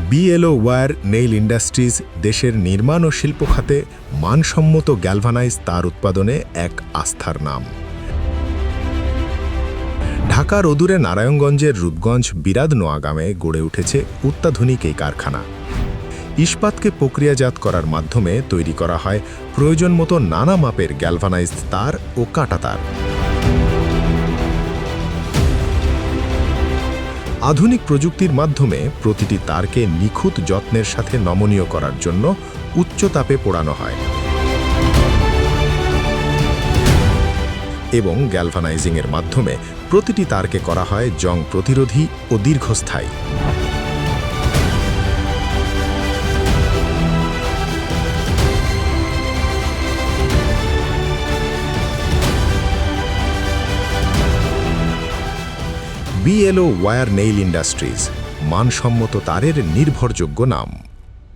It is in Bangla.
বিএলও ওয়্যার নেইল ইন্ডাস্ট্রিজ দেশের নির্মাণ ও শিল্প খাতে মানসম্মত গ্যালভানাইজ তার উৎপাদনে এক আস্থার নাম। ঢাকার অদূরে নারায়ণগঞ্জের রূপগঞ্জ বিরাদ নোয়াগামে গড়ে উঠেছে অত্যাধুনিক এই কারখানা। ইস্পাতকে প্রক্রিয়াজাত করার মাধ্যমে তৈরি করা হয় প্রয়োজন মতো নানা মাপের গ্যালভানাইজড তার ও কাটা তার। আধুনিক প্রযুক্তির মাধ্যমে প্রতিটি তারকে নিখুঁত যত্নের সাথে নমনীয় করার জন্য উচ্চ তাপে পোড়ানো হয় এবং গ্যালভানাইজিংয়ের মাধ্যমে প্রতিটি তারকে করা হয় জং প্রতিরোধী ও দীর্ঘস্থায়ী। বিএলও ওয়্যার নেইল ইন্ডাস্ট্রিজ মানসম্মত তারের নির্ভরযোগ্য নাম।